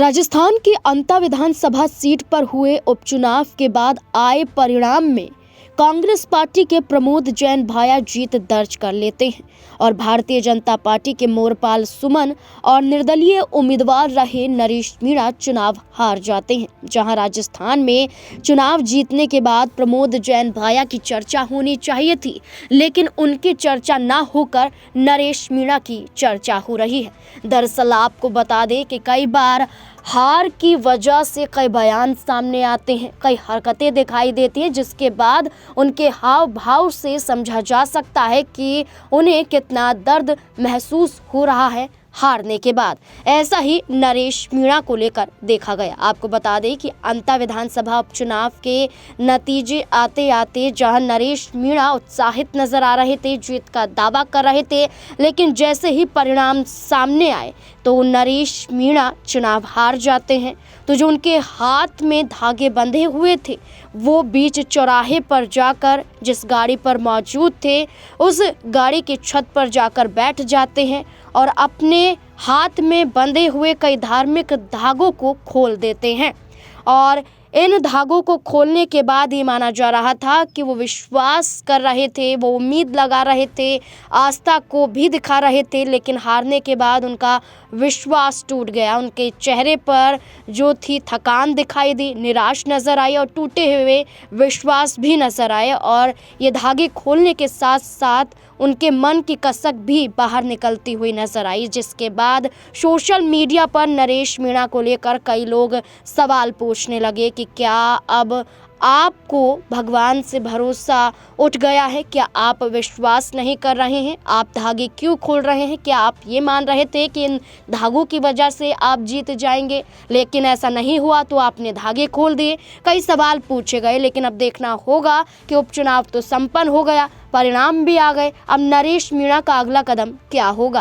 राजस्थान की अंता विधानसभा सीट पर हुए उपचुनाव के बाद आए परिणाम में कांग्रेस पार्टी के प्रमोद जैन भाया जीत दर्ज कर लेते हैं और भारतीय जनता पार्टी के मोरपाल सुमन और निर्दलीय उम्मीदवार रहे नरेश मीणा चुनाव हार जाते हैं। जहां राजस्थान में चुनाव जीतने के बाद प्रमोद जैन भाया की चर्चा होनी चाहिए थी, लेकिन उनकी चर्चा न होकर नरेश मीणा की चर्चा हो रही है। दरअसल आपको बता दें कि कई बार हार की वजह से कई बयान सामने आते हैं, कई हरकतें दिखाई देती हैं, जिसके बाद उनके हाव भाव से समझा जा सकता है कि उन्हें कितना दर्द महसूस हो रहा है हारने के बाद। ऐसा ही नरेश मीणा को लेकर देखा गया। आपको बता दें कि अंता विधानसभा उपचुनाव के नतीजे आते आते जहां नरेश मीणा उत्साहित नजर आ रहे थे, जीत का दावा कर रहे थे, लेकिन जैसे ही परिणाम सामने आए तो नरेश मीणा चुनाव हार जाते हैं। तो जो उनके हाथ में धागे बंधे हुए थे वो बीच चौराहे पर जाकर जिस गाड़ी पर मौजूद थे उस गाड़ी की छत पर जाकर बैठ जाते हैं और अपने हाथ में बंधे हुए कई धार्मिक धागों को खोल देते हैं। और इन धागों को खोलने के बाद ये माना जा रहा था कि वो विश्वास कर रहे थे, वो उम्मीद लगा रहे थे, आस्था को भी दिखा रहे थे, लेकिन हारने के बाद उनका विश्वास टूट गया। उनके चेहरे पर जो थी थकान दिखाई दी, निराश नज़र आई और टूटे हुए विश्वास भी नज़र आए। और ये धागे खोलने के साथ साथ उनके मन की कसक भी बाहर निकलती हुई नजर आई, जिसके बाद सोशल मीडिया पर नरेश मीणा को लेकर कई लोग सवाल पूछने लगे कि क्या अब आपको भगवान से भरोसा उठ गया है? क्या आप विश्वास नहीं कर रहे हैं? आप धागे क्यों खोल रहे हैं? क्या आप ये मान रहे थे कि इन धागों की वजह से आप जीत जाएंगे, लेकिन ऐसा नहीं हुआ तो आपने धागे खोल दिए? कई सवाल पूछे गए, लेकिन अब देखना होगा कि उपचुनाव तो संपन्न हो गया, परिणाम भी आ गए। अब नरेश मीणा का अगला कदम क्या होगा?